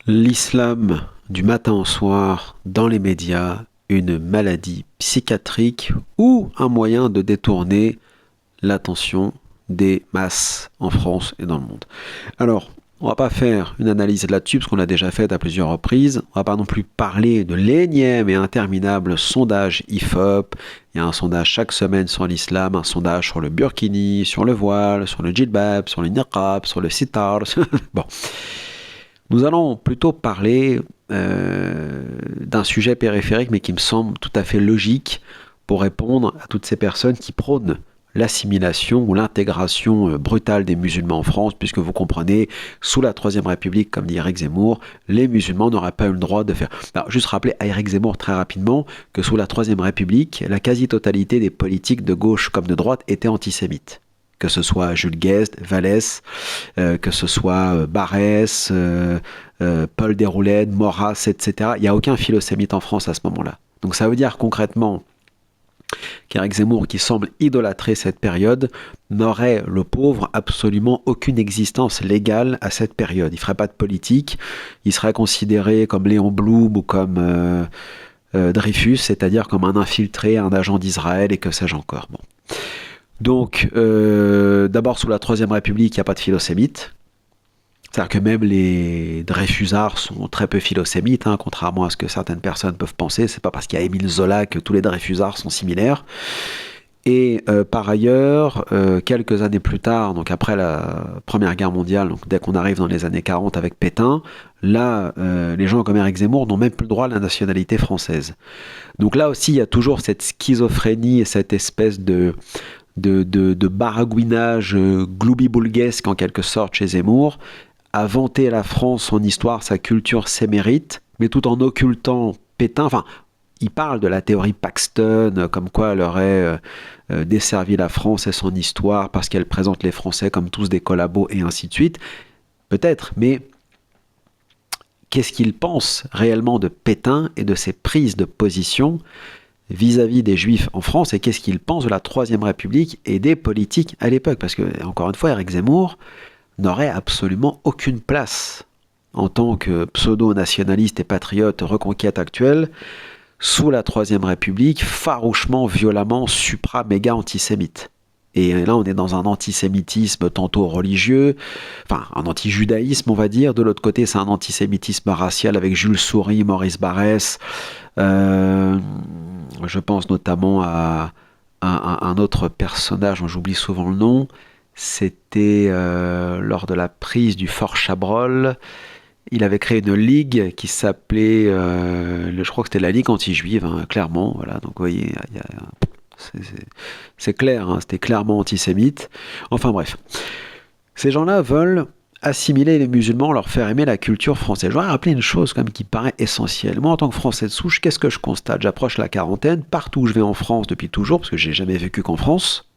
L'islam du matin au soir dans les médias, une maladie psychiatrique ou un moyen de détourner l'attention des masses en France et dans le monde. Alors, on va pas faire une analyse là-dessus parce qu'on l'a déjà fait à plusieurs reprises. On va pas non plus parler de l'énième et interminable sondage IFOP. Il y a un sondage chaque semaine sur l'islam, un sondage sur le burkini, sur le voile, sur le djilbab, sur le niqab, sur le sitar. Bon, nous allons plutôt parler d'un sujet périphérique mais qui me semble tout à fait logique pour répondre à toutes ces personnes qui prônent l'assimilation ou l'intégration brutale des musulmans en France, puisque vous comprenez, sous la Troisième République, comme dit Éric Zemmour, les musulmans n'auraient pas eu le droit de faire... Alors, juste rappeler à Éric Zemmour très rapidement que sous la Troisième République, la quasi-totalité des politiques de gauche comme de droite étaient antisémites. Que ce soit Jules Guesde, Vallès, que ce soit Barès, Paul Déroulède, Maurras, etc. Il n'y a aucun philosémite en France à ce moment-là. Donc ça veut dire concrètement qu'Éric Zemmour, qui semble idolâtrer cette période, n'aurait, le pauvre, absolument aucune existence légale à cette période. Il ne ferait pas de politique, il serait considéré comme Léon Blum ou comme Dreyfus, c'est-à-dire comme un infiltré, un agent d'Israël et que sais-je encore. Bon. Donc, d'abord, sous la Troisième République, il n'y a pas de philosémites. C'est-à-dire que même les Dreyfusards sont très peu philosémites, hein, contrairement à ce que certaines personnes peuvent penser. C'est pas parce qu'il y a Émile Zola que tous les Dreyfusards sont similaires. Et par ailleurs, quelques années plus tard, donc après la Première Guerre mondiale, donc dès qu'on arrive dans les années 40 avec Pétain, là, les gens comme Éric Zemmour n'ont même plus le droit à la nationalité française. Donc là aussi, il y a toujours cette schizophrénie et cette espèce de baragouinage gloubi-boulguesque en quelque sorte chez Zemmour, à vanter la France, son histoire, sa culture, ses mérites, mais tout en occultant Pétain. Enfin, il parle de la théorie Paxton, comme quoi elle aurait desservi la France et son histoire parce qu'elle présente les Français comme tous des collabos et ainsi de suite. Peut-être, mais qu'est-ce qu'il pense réellement de Pétain et de ses prises de position vis-à-vis des Juifs en France, et qu'est-ce qu'il pense de la Troisième République et des politiques à l'époque? Parce que, encore une fois, Éric Zemmour n'aurait absolument aucune place en tant que pseudo-nationaliste et patriote reconquête actuelle sous la Troisième République, farouchement, violemment, supra-méga antisémite. Et là, on est dans un antisémitisme tantôt religieux, enfin, un anti-judaïsme, on va dire. De l'autre côté, c'est un antisémitisme racial avec Jules Soury, Maurice Barrès. Je pense notamment à un autre personnage dont j'oublie souvent le nom. C'était lors de la prise du Fort Chabrol. Il avait créé une ligue qui s'appelait, je crois que c'était la Ligue anti-juive, hein, clairement. Voilà, donc vous voyez, c'est clair, hein, c'était clairement antisémite. Enfin bref, ces gens-là veulent assimiler les musulmans, leur faire aimer la culture française. Je voudrais rappeler une chose quand même qui paraît essentielle. Moi, en tant que Français de souche, qu'est-ce que je constate? J'approche la quarantaine, partout où je vais en France depuis toujours, parce que j'ai jamais vécu qu'en France.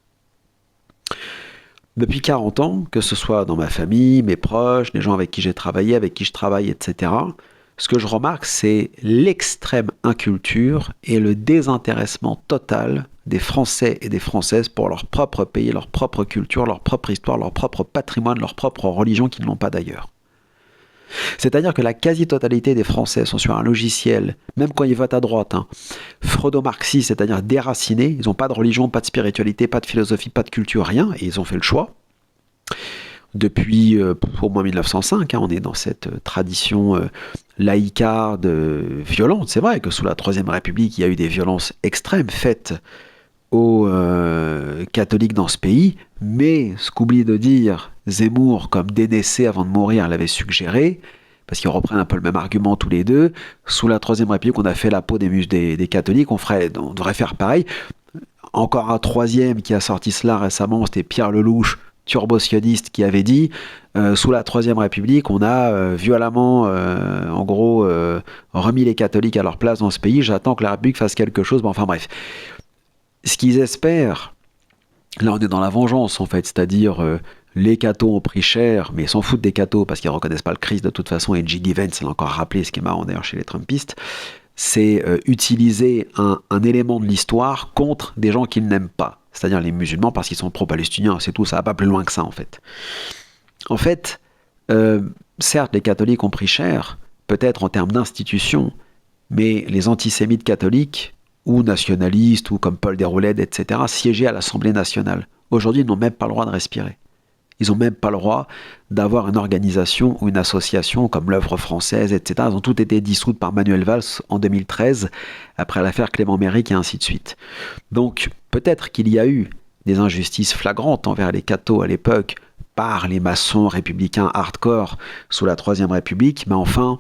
Depuis 40 ans, que ce soit dans ma famille, mes proches, les gens avec qui j'ai travaillé, avec qui je travaille, etc., ce que je remarque, c'est l'extrême inculture et le désintéressement total des Français et des Françaises pour leur propre pays, leur propre culture, leur propre histoire, leur propre patrimoine, leur propre religion qu'ils n'ont pas d'ailleurs. C'est-à-dire que la quasi-totalité des Français sont sur un logiciel, même quand ils votent à droite, hein, freudo-marxiste, c'est-à-dire déracinés, ils n'ont pas de religion, pas de spiritualité, pas de philosophie, pas de culture, rien, et ils ont fait le choix. Depuis au moins 1905, hein, on est dans cette tradition laïcarde violente. C'est vrai que sous la Troisième République, il y a eu des violences extrêmes faites aux catholiques dans ce pays, mais ce qu'oublie de dire Zemmour, comme dédécé avant de mourir, l'avait suggéré, parce qu'ils reprennent un peu le même argument tous les deux, sous la Troisième République, on a fait la peau des catholiques, on devrait faire pareil. Encore un troisième qui a sorti cela récemment, c'était Pierre Lelouch, turbo-sioniste, qui avait dit sous la Troisième République, on a violemment, en gros, remis les catholiques à leur place dans ce pays, j'attends que la République fasse quelque chose, bon, enfin bref. Ce qu'ils espèrent, là on est dans la vengeance en fait, c'est-à-dire les cathos ont pris cher, mais ils s'en foutent des cathos parce qu'ils ne reconnaissent pas le Christ de toute façon, et J.D. Vance l'a encore rappelé, ce qui est marrant d'ailleurs chez les Trumpistes, c'est utiliser un élément de l'histoire contre des gens qu'ils n'aiment pas, c'est-à-dire les musulmans parce qu'ils sont pro-palestiniens, c'est tout, ça va pas plus loin que ça en fait. En fait, certes les catholiques ont pris cher, peut-être en termes d'institution, mais les antisémites catholiques, ou nationalistes, ou comme Paul Déroulède, etc., siégeaient à l'Assemblée nationale. Aujourd'hui, ils n'ont même pas le droit de respirer. Ils n'ont même pas le droit d'avoir une organisation ou une association comme l'Œuvre française, etc. Ils ont toutes été dissoutes par Manuel Valls en 2013, après l'affaire Clément Méric et ainsi de suite. Donc, peut-être qu'il y a eu des injustices flagrantes envers les cathos à l'époque, par les maçons républicains hardcore sous la Troisième République, mais enfin,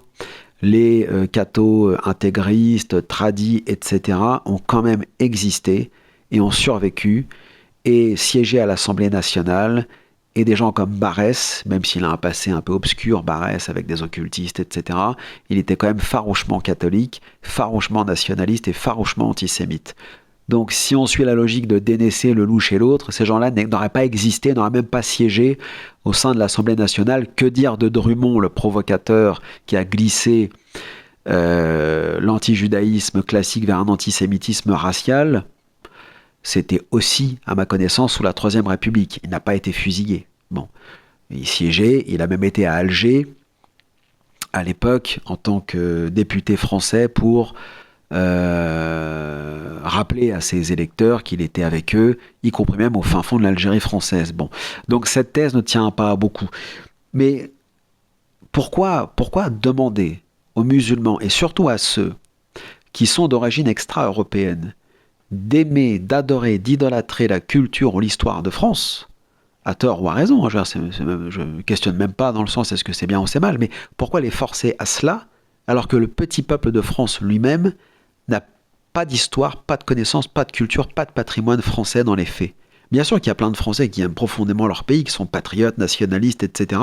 les cathos intégristes, tradis, etc. ont quand même existé et ont survécu et siégé à l'Assemblée nationale. Et des gens comme Barès, même s'il a un passé un peu obscur, Barès, avec des occultistes, etc., il était quand même farouchement catholique, farouchement nationaliste et farouchement antisémite. Donc si on suit la logique de dénaisser le loup chez l'autre, ces gens-là n'auraient pas existé, n'auraient même pas siégé au sein de l'Assemblée nationale. Que dire de Drummond, le provocateur qui a glissé l'antijudaïsme classique vers un antisémitisme racial? C'était aussi, à ma connaissance, sous la Troisième République. Il n'a pas été fusillé. Bon, il siégeait, il a même été à Alger, à l'époque, en tant que député français, pour rappeler à ses électeurs qu'il était avec eux, y compris même au fin fond de l'Algérie française. Bon, donc cette thèse ne tient pas à beaucoup. Mais pourquoi demander aux musulmans, et surtout à ceux qui sont d'origine extra-européenne, d'aimer, d'adorer, d'idolâtrer la culture ou l'histoire de France, à tort ou à raison, je ne questionne même pas dans le sens est-ce que c'est bien ou c'est mal, mais pourquoi les forcer à cela, alors que le petit peuple de France lui-même n'a pas d'histoire, pas de connaissances, pas de culture, pas de patrimoine français dans les faits. Bien sûr qu'il y a plein de Français qui aiment profondément leur pays, qui sont patriotes, nationalistes, etc.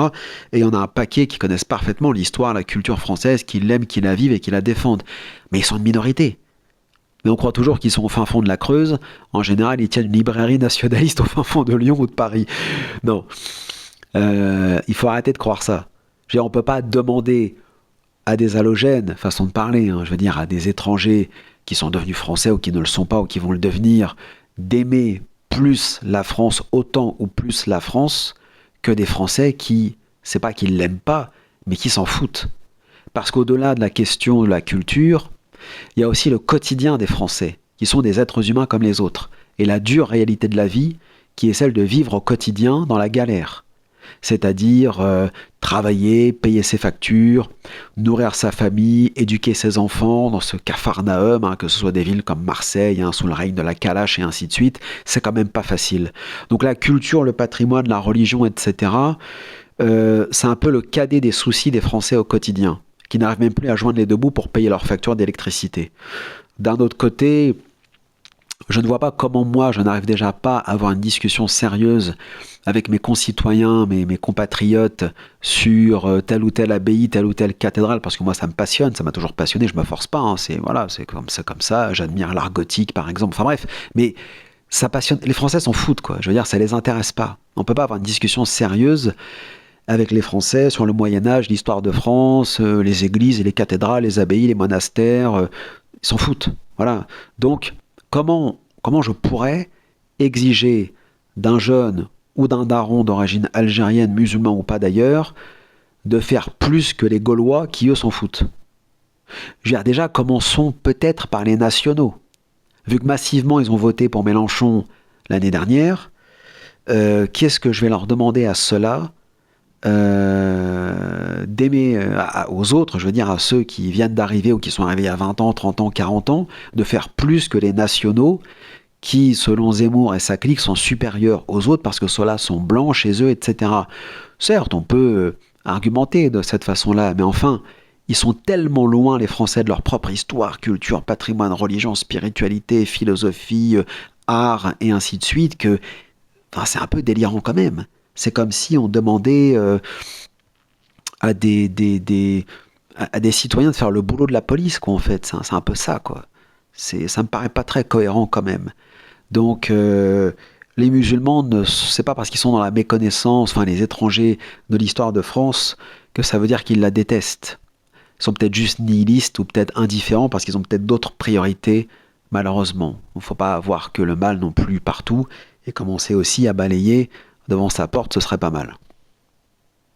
Et il y en a un paquet qui connaissent parfaitement l'histoire, la culture française, qui l'aiment, qui la vivent et qui la défendent. Mais ils sont une minorité. Mais on croit toujours qu'ils sont au fin fond de la Creuse. En général, ils tiennent une librairie nationaliste au fin fond de Lyon ou de Paris. Non. Il faut arrêter de croire ça. Je veux dire, on ne peut pas demander à des halogènes, façon de parler, je veux dire à des étrangers qui sont devenus français ou qui ne le sont pas ou qui vont le devenir, d'aimer plus la France, autant ou plus la France, que des Français qui, c'est pas qu'ils l'aiment pas, mais qui s'en foutent. Parce qu'au-delà de la question de la culture, il y a aussi le quotidien des Français, qui sont des êtres humains comme les autres, et la dure réalité de la vie, qui est celle de vivre au quotidien dans la galère. C'est-à-dire travailler, payer ses factures, nourrir sa famille, éduquer ses enfants dans ce capharnaüm, que ce soit des villes comme Marseille, sous le règne de la Kalash et ainsi de suite, c'est quand même pas facile. Donc la culture, le patrimoine, la religion, etc., c'est un peu le cadet des soucis des Français au quotidien, qui n'arrivent même plus à joindre les deux bouts pour payer leurs factures d'électricité. D'un autre côté, je ne vois pas comment moi, je n'arrive déjà pas à avoir une discussion sérieuse avec mes concitoyens, mes compatriotes, sur telle ou telle abbaye, telle ou telle cathédrale, parce que moi ça me passionne, ça m'a toujours passionné, je me force pas, c'est comme ça, j'admire l'art gothique par exemple, enfin bref, mais ça passionne, les Français s'en foutent quoi, je veux dire, ça les intéresse pas. On peut pas avoir une discussion sérieuse avec les Français sur le Moyen-Âge, l'histoire de France, les églises et les cathédrales, les abbayes, les monastères, ils s'en foutent, voilà. Donc, comment je pourrais exiger d'un jeune ou d'un daron d'origine algérienne, musulman ou pas d'ailleurs, de faire plus que les Gaulois qui eux s'en foutent? Je veux dire, déjà, commençons peut-être par les nationaux. Vu que massivement ils ont voté pour Mélenchon l'année dernière, qu'est-ce que je vais leur demander à ceux-là d'aimer aux autres, je veux dire à ceux qui viennent d'arriver ou qui sont arrivés il y a 20 ans, 30 ans, 40 ans, de faire plus que les nationaux qui, selon Zemmour et sa clique, sont supérieurs aux autres parce que ceux-là sont blancs chez eux, etc. Certes, on peut argumenter de cette façon-là, mais enfin, ils sont tellement loin, les Français, de leur propre histoire, culture, patrimoine, religion, spiritualité, philosophie, art, et ainsi de suite, que c'est un peu délirant quand même. C'est comme si on demandait à des citoyens de faire le boulot de la police, quoi, en fait. C'est un peu ça, quoi. Ça me paraît pas très cohérent, quand même. Donc, les musulmans, c'est pas parce qu'ils sont dans la méconnaissance, enfin, les étrangers de l'histoire de France, que ça veut dire qu'ils la détestent. Ils sont peut-être juste nihilistes ou peut-être indifférents parce qu'ils ont peut-être d'autres priorités, malheureusement. Il ne faut pas avoir que le mal non plus partout et commencer aussi à balayer devant sa porte, ce serait pas mal.